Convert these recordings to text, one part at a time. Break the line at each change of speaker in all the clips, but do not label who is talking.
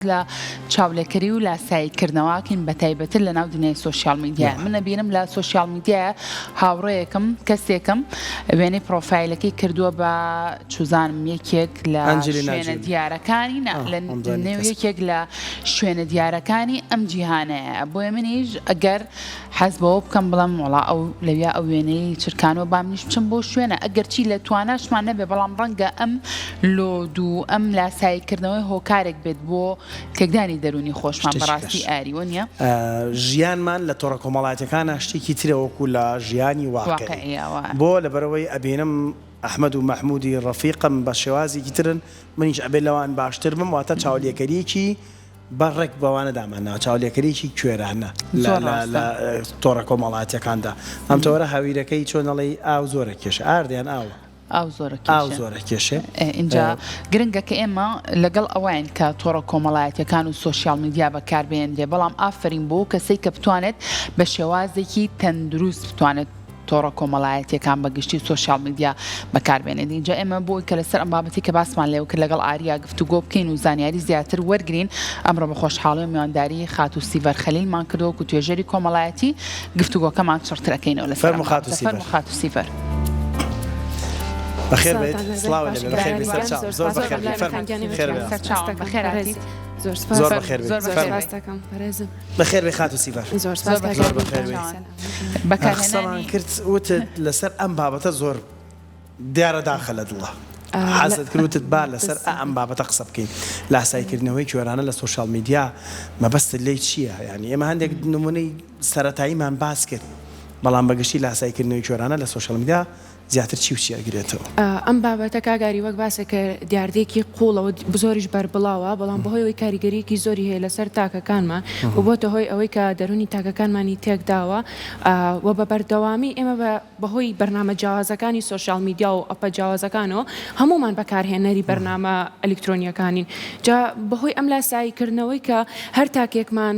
لە چاولێکەری و لاساییکردنەوەکەین بە تایبەتر لە ناو دنیای سۆشیال میدیا. من نەبینم لە سۆشیال میدیا هاوڕێیەکم کەسێکم وێنەی پرۆفایلەکەی کردووە بە چوزانم یەکێک لە شوێنە دیارەکانی لە نێو یەکێک لە شوێنە دیارەکانی ئەم جیهانەیە. بۆیە منیش ئەگەر حەز بەوە بکەم بڵم وڵا ئەو لەویا ئەو وێنەی چرکانەوە با منیش بچم بۆ شوێنە ئەگەرچی لە تواناشمان نەبێ بەڵام ڕەنگە ئەم لۆد و ئەم لاساییکردنەوەی هۆکارێک بێت بۆ تێکدانی دەرونی خۆشمان بەڕاستی ئاریوە نیە.
ژیانمان لە تۆڕە کۆمەڵایەتەکانە شتێکی ترەوەکو لە ژیانی واقعی بۆ لەبەرەوەی ئەبێنم ئەحمەد و مەحمودی ڕەفیقم بە شێوازێکی ترن منیش ئەبێ لەوان باشتر بم واتە چاودێکەریەکی بەڕێک بەوانە دامانەوە چاولێکەریەکی کوێرانە لە تۆڕە کۆمەڵایەتەکاندا ئەم تۆرە هاویرەکەی چۆنەڵی ئاو زۆرە کێشە ئاردیان ئاوە ئاو زۆرە کێشێ.
اینجا گرنگە کە ئێمە لەگەڵ ئەوین کە تۆڕە کۆمەڵایەتەکان و سۆشیال میدیا بەکاربێنرێ بەڵام ئافرین بۆ کەسەی کە بتوانێت بە شێوازێکی تەندروست بتوانێت تۆڕە کۆمەڵایەتیەکان بەگشتی سۆشیال میدیا بەکاربێنێت. اینجا ئێمە بۆی کە لەسەر ئەم بابەتی کە باسمان لێو کرد لەگەڵ ئاریا گفتوگۆ بکەین و زانیاری زیاتر وەرگرین ئەمڕۆ بە خۆشحاڵی و میوانداری خات و سیڤەر خەلیلمان کردووە و توێژەری کۆمەڵایەتی گفتوگۆکەمان چڕترەکەینەوە لەسەر خات و سیڤەر.
بخير بيت صلاة ولا بخير بيت سرچاو زور بخير بيت خير بيت
بخير عزيز
زور بخير بيت بخير بيت خاتو سيفر زور بخير بيت بكارهناني كرت وت لسر ام بابته زور ديار داخل الله حاسد كروت تبال لسر ام بابته قصب كين لا سايكرنوي كورانا للسوشيال ميديا ما بس اللي شيء يعني ما عندك نموني سرتاي من باسكت بەڵام بەگشتی لاساییکردنەوەی جۆرانە لە سۆشیال میدیا زیاتر چی و چی ئەگرێتەوە.
ئەم بابەتە کاگاری وەک باسێکە دیاردێکی قوڵەوە زۆریش بەربڵاوە بەڵام بەهۆی ئەوەی کاریگەریەکی زۆری هەیە لەسەر تاکەکانمان و بۆتە هۆی ئەوەی کە دەرونی تاکەکانمانی تێکداوە و بە بەردەوامی ئێمە بەهۆی بەرنامە جیاوازەکانی سۆشیال میدیا و ئەپە جیاوازەکانەوە هەمومان بەکارهێنەری بەرنامە ئەلکترۆنیەکانین. جا بەهۆی ئەم لاساییکردنەوەی کە هەر تاکێکمان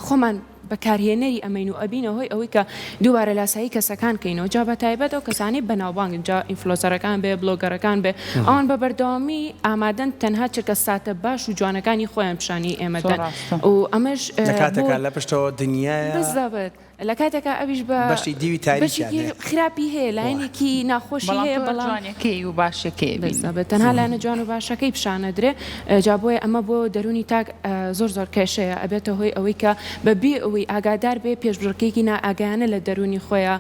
خۆمان بەکارهێنەری ئەمەین و ئەبینەوەی ئەوەی کە دووبارە لاسایی کەسەکان کەینەوە جا بە تایبەت ئەو کەسانی بەناوبانگن جا ئینفلۆسەرەکان بێ بلۆگەرەکان بێ ئەوان بە بەردەوامی ئامادەن تەنها چرکە ساتە باش و جوانەکانی خۆیان پیشانی ئێمەدەن و ئەمەش
لە کاتێکا لە پشتەوە دنیایە
بزەبێت لە کاتێکە ئەویش بە
بەشی دیوی تاریکی
خراپی هەیە لایەنێکی ناخۆشی هەیە بەڵام
جوانەکەی و باشەکەی
بزەبێت تەنها لایەنە جوان و باشەکەی پیشانەدرێ. جا بۆیە ئەمە بۆ دەرونی تاک زۆر کێشەیە ئەبێتە هۆی ئەوەی کە بەبێ ئەوەی ئاگادار بێ پێشبڕکێکی نائاگایانە لە دەرونی خۆیان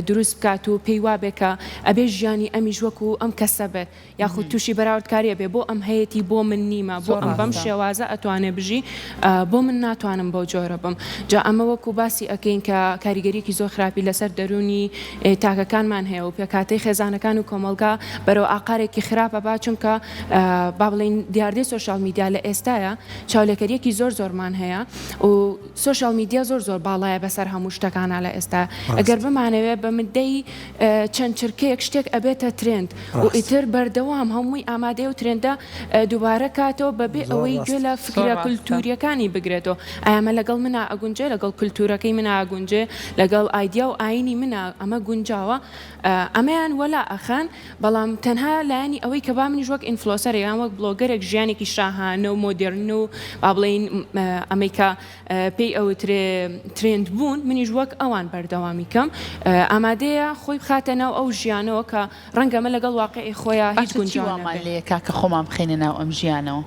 دروست بکات و پێی وابێ کە ئەبێ ژیانی ئەمیش وەکو ئەم کەسە بێت یاخود تووشی بەراوردکاریە بێ بۆ ئەم هەیەی بۆ من نیمە بۆ ئەم بەم شێوازە ئەتوانێ بژی بۆ من ناتوانم بەو جۆرە بم. جا ئەمە وەکو باسی ئەکەین کە کاریگەریەکی زۆر خراپی لەسەر دەرونی تاکەکانمان هەیە و پێکاتەی خێزانەکان و کۆمەلگا بەرەو ئاقارێکی خراپە با چونکە با بڵین دیاردەی سۆشیال میدیا لە ئێستاە چاولێکەریەکی زۆرمان هەیە و سۆشیال میدیا زۆر باڵایە بەسەر هەموو شتەکانە لە ئێستا ئەگەر بمانەوێت بە مدەی چەند چرکەیەک شتێک ئەبێتە ترند و ئیتر بەردەوام هەمووی ئامادەی و ترێندە دووبارە کاتەوە بەبێ ئەوەی گوێ لە فکرە کولتوریەکانی بگرێتەوە ئەمە لەگەڵ منە ئەگونجێ لەگەڵ کولتورەکەی منە ئاگونجێ لەگەڵ ئایدیا و ئاینی منە ئەمە گونجاوە ئەمەیان وەلا ئەخان بەڵام تەنها لایەنی ئەوەی کە با منیش وەک ئینفلۆسەر یان وەک بلۆگەرێک ژیانێکی شاهانە و مۆدێرن و با بڵین ئەمریکا پێی ئەوترێ ترند بوون منیش وەک ئەوان بەردەوامی کەم ئامادەیە خۆی بخاتە ناو ئەو ژیانەوە کە ڕەنگەمە لەگەڵ واقعی خۆیان هیچ گونجاومان
لێ کاکە خۆمان بخینە ناو ئەم ژیانەوە.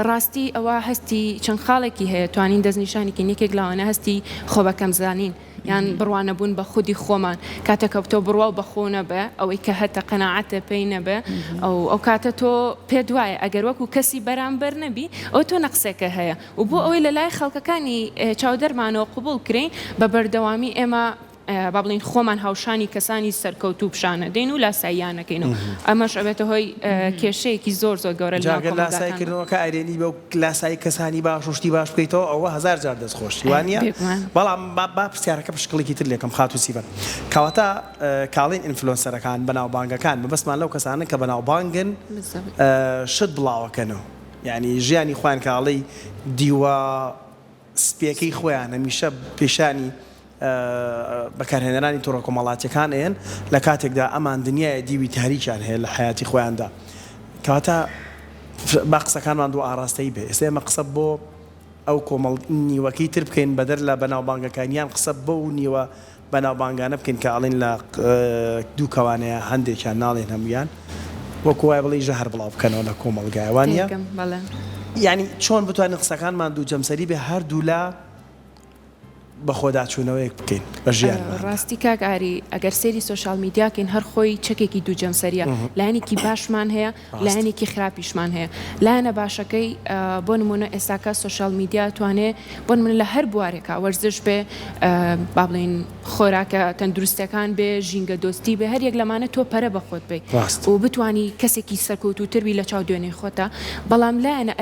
ڕاستی ئەوە هەستی چەند خاڵێکی هەیە توانین دەستنیشانێکی نێکێک لاوانە هەستی خۆ بەکەم زانین یان بڕوانە بوون بە خودی خۆمان کاتێکە تۆ بڕوا و بەخۆ نەبێ ئەوەی کە هەتە قەناعەتە پێی نەبێ ئەو کاتە تۆ پێ دوایە ئەگەر وەکو کەسی بەرامبەر نەبی ئەو تۆ نەقسێکە هەیە و بۆ ئەوەی لە لای خەڵکەکانی چاودەرمانەوە قبول کرێن بە بەردەوامی ئێمە با بڵین خۆمان هاوشانی کەسانی سەرکەوتوو پیشانە دێن و لاساییانەکەین و ئەمەش ئەبێتە هۆی کێشەیەکی زۆر گەورە
لاساییکردنەوەکە ئایرێنی بە لاسایی کەسانی باش وشتی باش بکەیتەوە ئەوە هەزار جار دەستخۆشی وانە بەڵام با پرسیارەکە پشکڵێکی تر لێکم خات و سیڤەر کەواتە کاڵین ئینفلۆنسەرەکان بەناوبانگەکان مەبەستمان لەو کەسانە کە بەناوبانگن شت بڵاوەکەنەوە یعنی ژیانی خۆیان کاڵی دیوە سپیەکەی خۆیان هەمیشە پێشانی بەکارهێنەرانی تۆڕە کۆمەڵایەتیەکان ئێن لە کاتێکدا ئەمان دنیای دیوی تاریکیان هەیە لە حیاتی خۆیاندا کەواتە با قسەکانمان دوو ئاراستەی بێ ئێستا ئێمە قسە بۆ ئەو کۆمەڵ نیوەکەی تر بکەین بەدەر لە بەناوبانگەکانیان قسە بۆ و نیوە بەناوبانگانە بکەین کە ئەڵێن لە دوو کەوانەیە هەندێکیان ناڵێن هەمویان وەکو وای بڵێ ژەهر بڵاو بکەنەوە لە کۆمەڵگایوانە یعنی چۆن بتوانین قسەکانمان دوو جەمسەری بێ هەردوو لە بە خۆداچوونەوەیەک بکەین بە ژیان
ڕاستی کاک ئاری ئەگەر سێری سوشال میدیاکەین هەر خۆی چەکێکی دوو جەمسەریە لایەنێکی باشمان هەیە لایەنێکی خراپیشمان هەیە لایەنە باشەکەی بۆ نمونە ئێستاکە سوشال میدیا توانێت بۆ نمونە لە هەر بوارێکە وەرزش بێ با بڵێن خۆراکە تەندروستەکان بێ ژینگە دۆستی بێ هەر یەک لەمانە تۆ پەرە بە خۆت بێ و بتانی کەسێکی سەرکەوتووتربی لە چاو دوێنێ خۆتە بەڵام لایەنە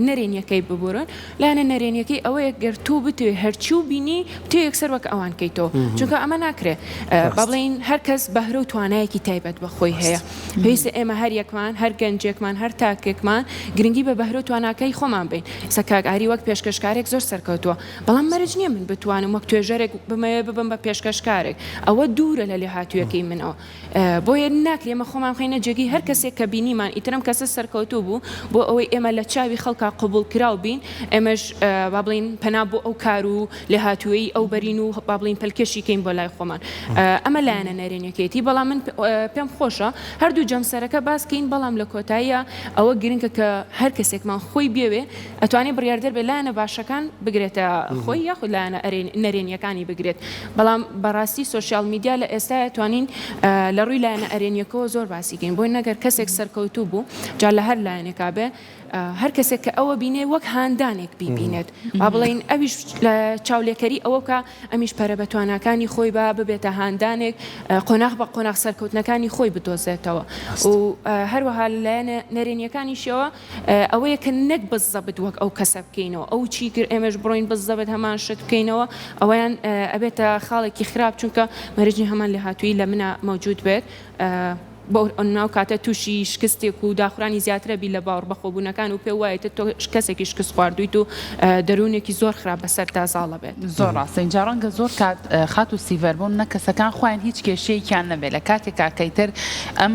نەرێنیەکەی ببورن لایەنە نەرێنیەکەی ئەوەیە گەر تۆ بتوێ هەرچی و بینی تۆ یەکسەر وەک ئەوان کەیتەوە چونکە ئەمە ناکرێت با بڵێن هەر کەس بەهرە و توانایەکی تایبەت بەخۆی هەیە پێویستە ئێمە هەر یەکمان هەر گەنجێکمان هەر تاکێکمان گرنگی بە بەهرە و تواناکەی خۆمان بین سەکاک ئاری وەک پێشکەشکارێک زۆر سەرکەوتووە بەڵام مەرج نییە من بتوانم وەک توێژەرێک بمەیە ببم بە پێشکەشکارێک ئەوە دوورە لە لێهاتوویەکەی منەوە بۆیە ناکرێ ئێمە خۆمان خەینە جێگی هەر کەسێک کە بینیمان ئیترم کەسە سەرکەوتوو بوو بۆ ئەوەی ئێمە لە چاوی خەڵکا قبول کراو بین ئێمەش با بڵێن پەنا بۆ ئەو کار و لێهاتووی ئەو بەرین و با بڵین پەلکەشی کەین بۆ لای خۆمان ئەمە لایەنە نەرێنیەکەیەتی بەڵام من پێم خۆشە هەردوو جەمسەرەکە باسکەین بەڵام لە کۆتاییە ئەوە گرنگە کە هەر کەسێکمان خۆی بێوێ ئەتوانێت بڕیاردەر بێ لایەنە باشەکان بگرێتە خۆی یاخود لایەنە نەرێنیەکانی بگرێت بەڵام بەڕاستی سوشال میدیا لە ئێستا توانین لە ڕووی لایەنە ئەرێنیەکەەوە زۆر باسیکەین بۆی نەگەر کەسێک سەرکەوتوو بوو جا لە هەر لایەنێکا بێ هەر کەسێک کە ئەوە بینێ وەک هاندانێک بیبینێت با بڵین ئەویش لە چاولێکەری ئەوە بکە ئەمیش پەرە بەتوانەکانی خۆی بە ببێتە هاندانێک قۆناغ بە قۆناغ سەرکەوتنەکانی خۆی بدۆزێتەوە و هەروەها لایەنە نەرێنیەکانیشەوە ئەوەیە کە نەک بزەبت وەک ئەو کەسە بکەینەوە ئەو چی کرد ئێمەش بڕۆین بزەبت هەمان شت بکەینەوە ئەویان ئەبێتە خاڵێکی خراپ چونکە مەرجی هەمان لە هاتووی لە منە مەوجود بێت بۆ ناو کاتە تووشی شکستێک و داخورانی زیاترە بی لە باوەڕ بەخۆبوونەکان و پێ وایێتە تۆ کەسێکی شکست خواردویت و دەروونێکی زۆر خراپ بەسەر تازاڵە بێت
زۆر ڕاستە اینجا ڕەنگە زۆر کات خات و سیڤەربوون نە کەسەکان خۆیان هیچ کێشەیەکیان نەبێت لە کاتێک کاکەیتر ئەم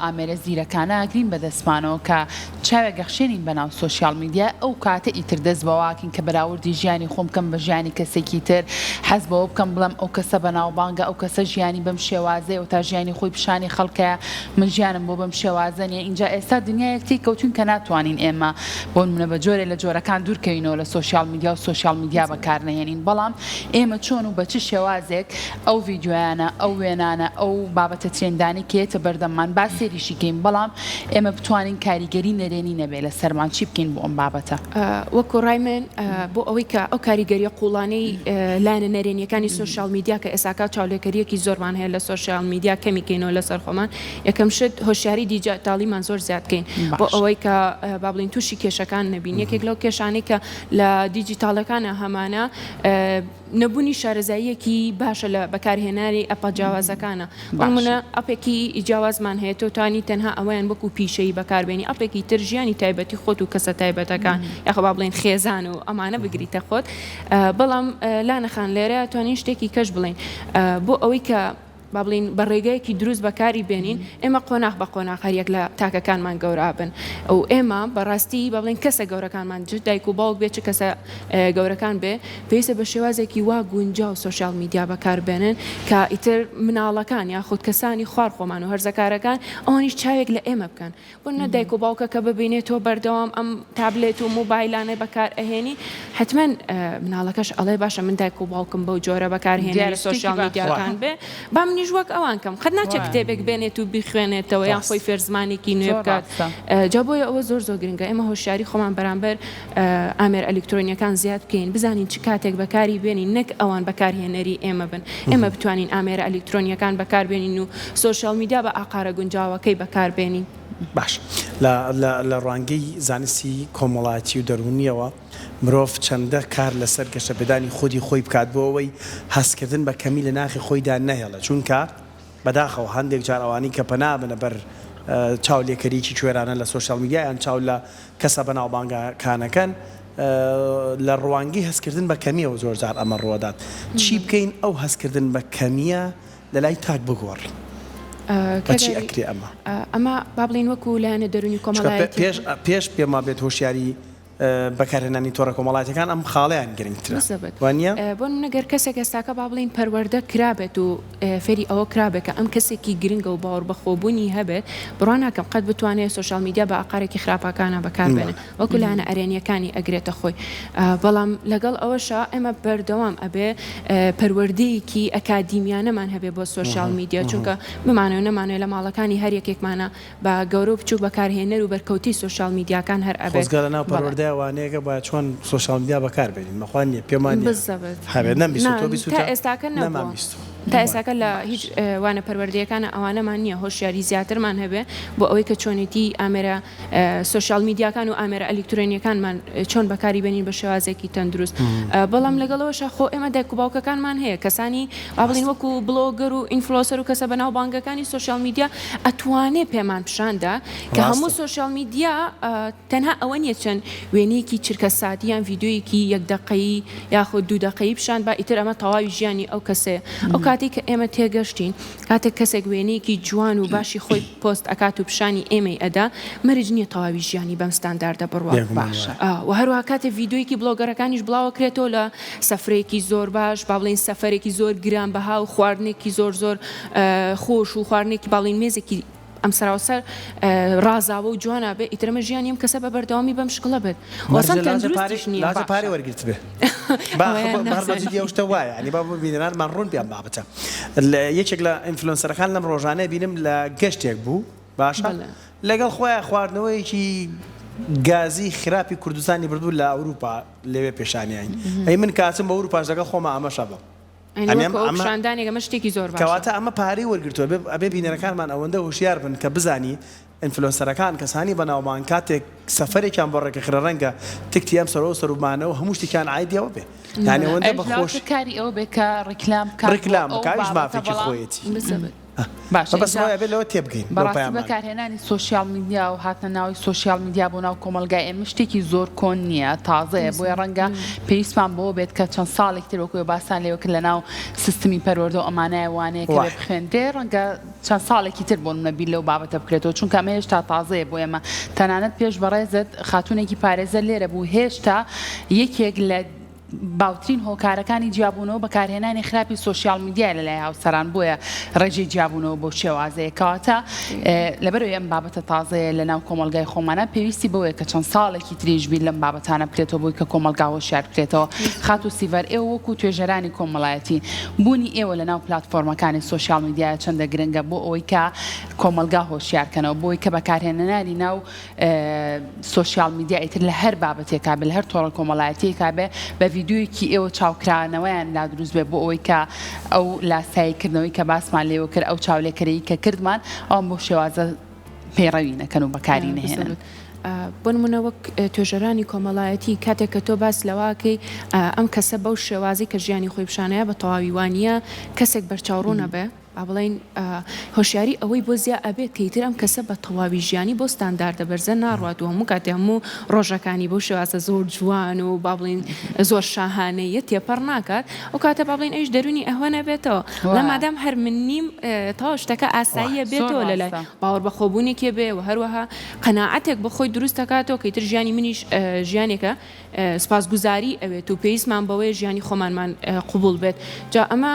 ئامێرە زیرەکانە ئەگرین بەدەستمانەوە کە چاوێک گەخشێنین بەناو سوشیال میدیا ئەو کاتە ئیتر دەست بەواکین کە بەراوردی ژیانی خۆم بکەم بە ژیانی کەسێکی تر حەز بەوە بکەم بڵم ئەو کەسە بەناوبانگە ئەو کەسە ژیانی بەم شێوازەیە و تا ژیانی خۆی پیشانی خەڵکەیە من ژیانم بۆ بەم شێوازەنیە اینجا ئێستا دنیایەکتی کەوتون کە ناتوانین ئێمە بۆ نمونە بە جۆرێ لە جۆرەکان دوورکەوینەوە لە سوشیال میدیا و سوشیال میدیا بەکارنەهێنین بەڵام ئێمە چۆن و بە چ شێوازێک ئەو ڤیدیۆیانە ئەو وێنانە ئەو بابەتە ترێندانی کێتە بەردەممان با سێریشی بکەین بەڵام ئێمە بتوانین کاریگەری نەرێنی نەبێت لە سەرمان چی بکەین بۆ ئەم بابەتە
وەکو ڕای من بۆ ئەوەی کە ئەو کاریگەریە قوڵانەی لایەنە نەرێنیەکانی سوشیال میدیا کە ئێساکە چاولێکەریەکی زۆرمان هەیە لە سوشیال میدیا کەمیکەینەوە لەسەر خۆمان یەکەم شت هۆشیاری دیجیتالیمان زۆر زیادکەین بۆ ئەوەی کە با بڵین تووشی کێشەکان نەبین یەکێک لەو کێشانەی کە لە دیجیتاڵەکانە هەمانە نەبوونی شارەزاییەکی باشە لە بەکارهێنانی ئەپە جیاوازەکانە بۆمونە ئەپێکی جیاوازمان هەیە تۆ توانی تەنها ئەویان وەکو پیشەی بەکاربێنی ئەپێکی تر ژیانی تایبەتی خۆت و کەسە تایبەتەکان یاخە با بڵێن خێزان و ئەمانە بگریتە خۆت بەڵام لانەخان لێرە توانین شتێکی کەش بڵین بۆ ئەوەی کە با بڵین بە ڕێگەیەکی دروست بەکاری بێنین ئێمە قۆناغ بە قۆناغ هەریەک لە تاکەکانمان گەورابن ئەو ئێمە بەڕاستی با بڵین کەسە گەورەکانمان جد دایک و باوک بێت چ کەسە گەورەکان بێ پێویستە بە شێوازێکی وا گونجا و سوشیال میدیا بەکاربێنن کە ئیتر مناڵەکان یا خودت کەسانی خوار خۆمان و هەرزەکارەکان ئەوانیش چاوێک لە ئێمە بکەن بۆ نە دایک و باوکە کە ببینێتەوە بەردەوام ئەم تابلێت و موبایلانەی بەکار ئەهێنی حتمما مناڵەکەش ئەڵێ باشە من دایک و باوکم بەو جۆرە بەکارهێنانی سوشیال میدیاکان بێ با منیش وەک ئەوان کەم خەت ناچێت کتێبێک بێنێت و بخوێنێتەوە یان خۆی فێرزمانێکی نوێ بکات جا بۆیە ئەوە زۆر زۆر گرنگە ئێمە هۆشیاری خۆمان بەرامبەر ئامێر ئەلکترۆنیەکان زیاد بکەین بزانین چ کاتێک بەکاری بێنین نەک ئەوان بەکارهێنەری ئێمە بن ئێمە بتوانین ئامێرە ئەلکترۆنیەکان بەکاربێنین و سوشیال میدیا بە ئاقارە گونجاوەکەی بەکاربێنین
باش لە ڕوانگەی زانستی کۆمەڵایەتی و دەرونیەوە مرۆڤ چەندە کار لەسەر گەشەپێدانی خودی خۆی بکات بۆ ئەوەی هەستکردن بە کەمی لە ناخی خۆیدا نەهێڵە چونکە بەداخەوە هەندێک جار ئەوانی کە پەنابنە بەر چاولێکەریکی کوێرانە لە سوشیال میدیا یان چاو لە کەسە بەناوبانگەکانەکەن لە ڕوانگەی هەستکردن بە کەمیەوە زۆر جار ئەمە ڕوادات چی بکەین ئەو هەستکردن بە کەمیە لە لای تاک بگۆڕین بەچی ئەکرێ
ئەمە با بڵین وەکو لایەنە دەرونی کۆمەڵایەتی
پێش پێما بێت هۆشیاری بەکارهێنانی تۆڕە کۆمەڵایەتەکان ئەم خاڵیان گرنگترە وانە
بۆ نەگەر کەسێک ئێستاکە با بڵین پەروەردە کرابێت و فێری ئەوە کرابێت کە ئەم کەسێکی گرنگە و باوەڕ بەخۆبوونی هەبێت بڕوان ناکەم قەت بتوانێت سوشال میدیا بە ئاقارێکی خراپەکانە بەکاربێنێت وەکو لایەنە ئەرێنیەکانی ئەگرێتە خۆی بەڵام لەگەڵ ئەوەشە ئێمە بەردەوام ئەبێ پەروەردەیەکی ئەکادیمیانەمان هەبێ بۆ سوشال میدیا چونکە بمانەوە نەمانێت لە ماڵەکانی هەر یەکێکمانە بە گەورە و بچوو بەکارهێنەر و بەرکەوتی سوشال میدیاکان هەر ئەبێت
وانەیەکە با چۆن سوشال میدیا بەکاربێنین مەخوان نیە پێمان هەبێت
تا ئێستاکە نەماویست تا ئێستاکە لە هیچ وانە پەروەردەیەکانە ئەوانەمان نییە هۆشیاری زیاترمان هەبێ بۆ ئەوەی کە چۆنێتی ئامێرە سوشال میدیاکان و ئامێرە ئەلکترۆنیەکانمان چۆن بەکاری بێنین بە شێوازێکی تەندروست بەڵام لەگەڵەوەشە خۆ ئێمە دایک و باوکەکانمان هەیە کەسانی با بڵین وەکو بلۆگەر و ئینفلۆسەر و کەسە بەناو بانگەکانی سوشال میدیا ئەتوانێت پێمان پیشاندا کە هەموو سوشال میدیا تەنها ئەوە نیە چەند وێنەیەکی چرکە ساتیان ڤیددیۆیەکی 1 دقەیی یاخود 2 دقەیی پیشان با ئیتر ئەمە تەواوی ژیانی ئەو کەسەیە ئەو کاتێک کە ئێمە تێگەشتین کاتێک کەسێک وێنەیەکی جوان و باشی خۆی پۆست ئەکات و پیشانی ئێمەی ئەدا مەرج نییە تەواوی ژیانی بەم ستانداردە بڕوە باشە و هەروها کاتێک ڤیددیۆیەکی بلۆگەرەکانیش بڵاوەکرێتەوە لە سەفرێکی زۆر باش با بڵین سەفەرێکی زۆر گرانبەها و خواردنێکی زۆر زۆر خۆش و خواردنێکی باڵین مێزێکی ئەم سەراوسەر ڕازاوە و جوانە بێ ئیترمە ژیانیم کەسە بە بەردەوامی بەم شکڵە بێت
پارەی وەرگرت بێ شتە وایە ئەنی با بینەرانمان ڕوون بیان بابەتە یەکێک لە ئینفلۆنسەرەکان لەم ڕۆژانەیە بینم لە گەشتێک بوو باشە لەگەڵ خۆیان خواردنەوەیکی گازی خراپی کوردستانی بردوو لە ئەوروپا لەوێ پێشانیانی ئەی من کاتم بە ئەوروپاش لەگەڵ خۆمە ئەمەشە بە
شاندانێکمە شتێکی زۆر
کەواتە ئەمە پارەی وەرگرتووە ئەبێ بینەرەکانمان ئەوەندە هوشیار بن کە بزانی ئینفلۆنسەرەکان کەسانی بەناومان کاتێک سەفەرێکیان بۆ ڕێگەخرە ڕەنگە تکتی ئەم سەرۆ سەرومانەوە هەموو شتێکیان عایدیەوە بێ یعنی ئەوەندە بەخۆش
کاری ئەوە بێ کە ڕیکلام
کاریش مافێکی خۆیەتی
بەڕاستی بەکارهێنانی سوشیال میدیا و هاتنە ناوی سوشیال میدیا بۆ ناو کۆمەلگای ئێمە شتێکی زۆر کۆن نییە تازەیە بۆیە ڕەنگە پێویستمان بۆ بێت کە چەند ساڵێکتر وەکوێ باسان لێوە کرد لە ناو سیستمی پەروەردە و ئەمانایە وانەیە کە بێ بخوێندرێ ڕەنگە چەند ساڵێکی تر بۆ منە بیر لەو بابەتە بکرێتەوە چونکە ئەمە هێشتا تازەیە بۆ ئێمە تەنانەت پێش بەڕێزت خاتوونێکی پارێزە لێرە بوو هێشتا یەکێک لە باوترین هۆکارەکانی جیابوونەوە بەکارهێنانی خراپی سوشیال میدیا لەلای هاوسەران بۆیە ڕێژەی جیابوونەوە بۆ شێوازەیە کەواتە لەبەرەوەی ئەم بابەتە تازەیە لە ناو کۆمەلگای خۆمانە پێویستی بەوەیە کە چەند ساڵێکی تریش بیر لەم بابەتانە بکرێتەوە بۆی کە کۆمەلگا هۆشیار بکرێتەوە خات و سیڤەر ئێوە وەکو توێژەرانی کۆمەڵایەتی بوونی ئێوە لە ناو پلاتفۆرمەکانی سوشیال میدیا چەندە گرنگە بۆ ئەوەی کە کۆمەلگا هۆشیارکەنەوە بۆی کە بەکارهێنەری ناو سوشیال میدیا ئیتر لە هەر بابەتێکا بێ لە هەر تۆڕە کۆمەڵایەتیەکا بێ بە ڤیددیۆیەکی ئێوە چاوکرانەوەیان لا دروست بێ بۆ ئەوەی کە ئەو لاساییکردنەوەی کە باسمان لێوە کرد ئەو چاولێکەرەی کە کردمان ئەوم بۆ شێوازە پەیڕەوی نەکەن و بەکاری نەهێنن.
بۆ نمونە وەک توێژەرانی کۆمەڵایەتی کاتێک کە تۆ باس لەواکەی ئەم کەسە بەو شێوازی کە ژیانی خۆی پیشانەیە بە تەواوی وانە کەسێک بەرچاوڕوو نەبێ بڵین هۆشیاری ئەوەی بۆ زیاد ئەبێت کە ئیتر ئەم کەسە بە تەواوی ژیانی بۆ ستانداردە بەرزە ناڕات و هەموو کاتێ هەموو ڕۆژەکانی بۆ شێوازە زۆر جوان و با بڵین زۆر شاهانەیە تێپەڕ ناکات ئەو کاتە با بڵین ئەوش دەرونی ئەوە نەبێتەوە لە مادام هەر من نیم تا شتەکە ئاساییە بێتەوە لەلای باوەڕ بە خۆبوونێکی بێ و هەروەها قەناعەتێک بە خۆی دروست دەکاتەوە کە ئیتر ژیانی منیش ژیانێکە سپاسگوزاری ئەوێت و پێویستمان بەوەی ژیانی خۆمانمان قوبوڵ بێت جا ئەمە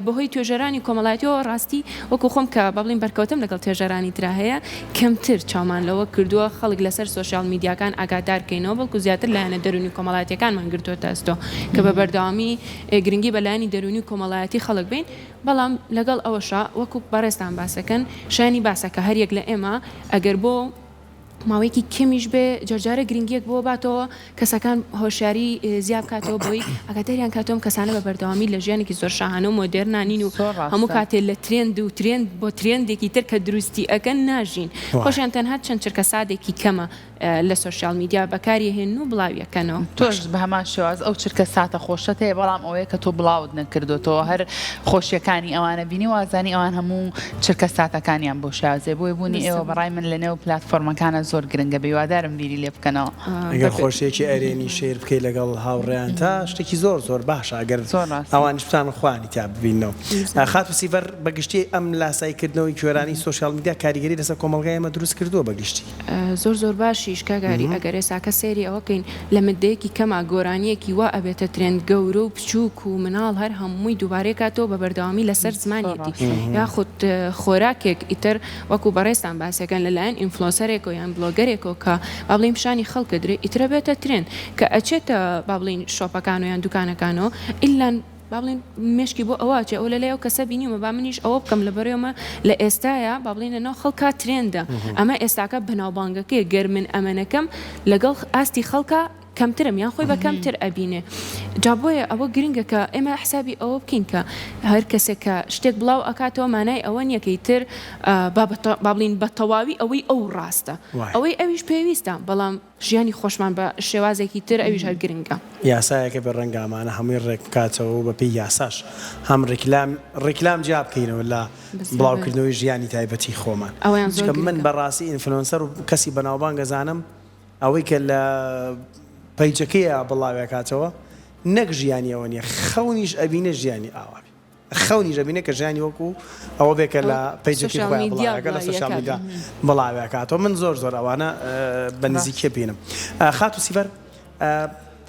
بەهۆی توێژەرانی کۆمەڵایەتیەوە ڕاستی وەکو خۆم کە بەڵین بەرکەوتم لەگەڵ توێژەرانی ترا هەیە کەمتر چاومان لەوە کردووە خەڵک لەسەر سوشیال میدیاکان ئاگادارکەینەوە بەڵکو زیاتر لایەنە دەرونی کۆمەڵایەتیەکانمان گرتووە ئەستۆ کە بە بەردەوامی گرنگی بەلایەنی دەرونی کۆمەڵایەتی خەڵک بین بەڵام لەگەڵ ئەوەشە وەکو بەڕێستان باسەکەن شانی باسەکە هەریەک لە ئێمە ئەگەر بۆ ماوەیەکی کەمیش بێ جارجارە گرنگیەک بۆ باتەوە کەسەکان هۆشیاری زیاد کاتەوە بۆی ئەگەدەریان کاتۆم کەسانە بە بەردەوامی لە ژیانێکی زۆر شاهانە و مۆدێرنانین و هەموو کاتێ لە ترێند و ترێند بۆ ترێندێکی تر کە دروستی ئەەکەن ناژین خۆشیان تەنها چەند چرکە سادێکی کەمە لە سوۆسیال میدیا بەکاریهێن و بڵاویەکەنەوە
تۆش بە هەمان شێواز ئەو چرکە ساتە خۆشت هەیە بەڵام ئەوەیە کە تۆ بڵاوت نەکردوەوە هەر خۆشیەکانی ئەوانە بینی وازانی ئەوان هەموو چرکە ساتەکانیان بۆ شازێ بۆی بوونی ئێوە بەڕای من لە نێو پلاتفۆرمەکانە زۆر گرنگە بێوادارم بیری لێ بکەنەوە
ئەگەر خۆشیەکی ئەرێنی شێر بکەیت لەگەڵ هاوڕێیان تا شتێکی زۆر باشە ئەگەر ئەوانش بتان خوانی تا ببینەوە خاتو سیڤەر بەگشتی ئەم لاسایکردنەوەی کوێرانی سوۆسیال میدیا کاریگەری لەسەر کۆمەڵگای ئێمە دروست کردووە بەگشتی
زۆر باشیش کاگاری ئەگەر ئێساکە سێری ئەوەکەین لە مدەیەکی کەما گۆرانیەکی وا ئەبێتە ترند گەورە و بچووک و مناڵ هەر هەمووی دووبارەی کاتەوە بە بەردەوامی لەسەر زمانێتی یاخود خۆراکێک ئیتر وەکو بەڕێستان باسەکەن لەلایەن ئینفلۆسەرێک و یان بلۆگەرێکەوە کە با بڵین پیشانی خەڵکەدرێ ئیترە بێتە ترند کە ئەچێتە با بڵین شۆپەکان و یان دوکانەکانەوە ئیلان با بڵین مشکی بۆ ئەوواچێ ئەو لەلایەوە کەسە بینیومە با منیش ئەوە بکەم لە بەرێومە لە ئێستاە با بڵین لەناو خەڵکا ترێندە ئەمە ئێستاکە بەناوبانگەکەی گەر من ئەمەنەکەم لەگەڵ ئاستی خەڵکا کەمترم یان خۆی بە کەمتر ئەبینێ جا بۆیە ئەوە گرنگە کە ئێمە حسابی ئەوە بکەین کە هەر کەسێک کە شتێک بڵاو ئەکاتەوە مانای ئەوە نیەکەی تر با بڵین بە تەواوی ئەوەی ئەو ڕاستە ئەوەی ئەویش پێویستە بەڵام ژیانی خۆشمان بە شێوازێکی تر ئەویش هەر گرنگە
یاسایەکە بە ڕەنگامانە هەمووی ڕێک بکاتەوە و بەپێی یاساش هەم ڕێکلام جیا بکەینەوە لە بڵاوکردنەوەی ژیانی تایبەتی خۆمان من بەڕاستی ئینفلۆنسەر و کەسی بەناوبانگ گەزانم ئەوەی کە لە پەیجەکەیە بڵاوێکاتەوە نەک ژیانی ئەوە نیە خەونیش ئەبینە ژیانی ئاوابی خەونیش ئەبینە کە ژیانی وەکو ئەوە بێکە لە پەیجەکەی بڵاوەکە لە سۆشیال میدیا بڵاوێکاتەوە من زۆر ئەوانە بە نزیکە بینم خاتو سیڤەر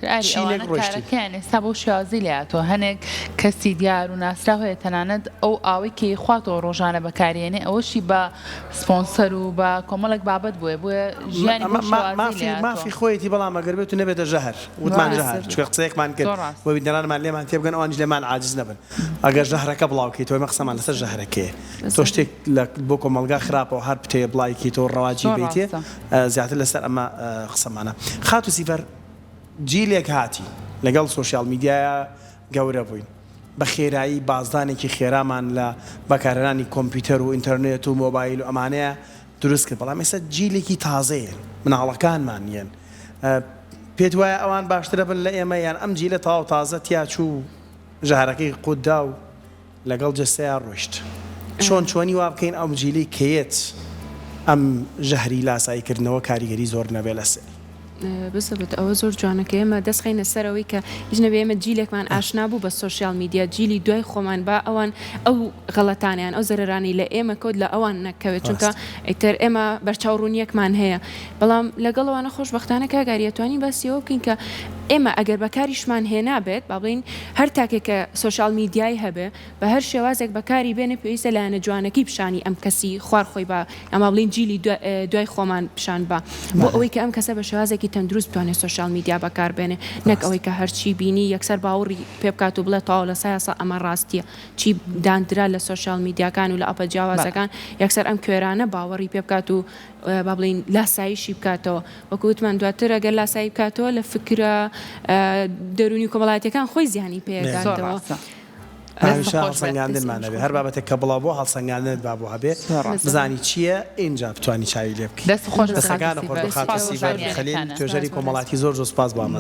کارەکەیان ئێستا بۆ شازی لاتەوە هەنێک کەسی دیار و ناسرا هەیە تەنانەت ئەو ئاوەی کە خواتەوە ڕۆژانە بەکارێنێ ئەوەشی بە سپۆنسەر و بە کۆمەڵک بابەت بووە ژیانی
مافی خۆیەتی بەڵام ئەگەر بێت و نەبێتە ژەهر وتمان ژەهر چکە قسەیەکمان کرد بۆ بینەرانمان لێمان تێبگەن ئەوانیش لێمان عاجز نەبن ئەگەر ژەهرەکە بڵاوکەیتەوە ئێمە قسەمان لەسەر ژەهرەکەیە تۆ شتێک بۆ کۆمەلگا خراپەوە هەر پتەیە بڵایکیتەوە ڕەواجی بێتێ زیاتر لەسەر ئەمە قسەمانە خاتو سیڤەر جیلێک هاتی لەگەڵ سوۆسیال میدیایە گەورە بووین بە خێرایی بازدانێکی خێرامان لە بەکارهێنانی کۆمپیوتەر و ئینتەرنێت و مۆبایل و ئەمانەیە دروست کرد بەڵام ئێستا جیلێکی تازەیە مناڵەکانمان نیەن پێت وایە ئەوان باشترە بن لە ئێمە یان ئەم جیلە تاو تازە تیا چوو ژەهرەکەی قوتدا و لەگەڵ جەستەیە ڕۆیشت چۆنی وا بکەین ئەم جیلی کەیت ئەم ژەهری لاساییکردنەوە کاریگەری زۆر نەبێ لەسەر
بسەبێت ئەوە زۆر جوانەکە ئێمە دەستخینە سەرەوەی کە هیچ نەبێ ئێمە جیلێکمان ئاشنا بوو بە سوۆسیال میدیا جیلی دوای خۆمان با ئەوان ئەو غەڵەتانیان ئەو زەرەرانی لە ئێمە کۆت لە ئەوان نەکەوێت چونکە ئیتر ئێمە بەرچاوڕوونیەکمان هەیە بەڵام لەگەڵەوەنە خۆشبەختانە کاگاریەتوانی بەسیەوە بکەین کە ئێمە ئەگەر بەکاریشمان هێنابێت با بڵین هەر تاکێکە سوۆسیال میدیای هەبێ بە هەر شێوازێک بەکاری بێنە پێویستە لایەنە جوانەکەی پیشانی ئەم کەسی خوارخۆی بە ئەمە بڵین جیلی دوای خۆمان پیشان بە بۆ ئەوەی کە ئەم کەسە بە شێوازێکی تەندروست بتوانێت سوۆسیال میدیا بەکاربێنێ نەک ئەوەی کە هەرچی بینی یەکسەر باوەڕی پێ بکات و بڵێ تاوا لە سایەسا ئەمە ڕاستیە چی دانرا لە سوۆسیال میدیاکان و لە ئەپە جیاوازەکان یەکسەر ئەم کوێرانە باوەڕی پێ بکات و با بڵین لاساییشی بکاتەوە وەکو وتمان دواتر ئەگەر لاسایی بکاتەوە لە فکرە دەرونی کۆمەڵایەتیەکان خۆی زیانی پێداتەوە
هەڵسەنگاندنمانەبێ هەر بابەتێک کە بڵاو بۆ هەڵسەنگاندنت با بۆ هەبێ بزانی چییە اینجا بتوانی چاوی لێ بکەیت دەستەکانە خۆش بەخاتە سیڤەر خەلیل توێژەری کۆمەڵاتی زۆر سوپاس بۆ ئەمە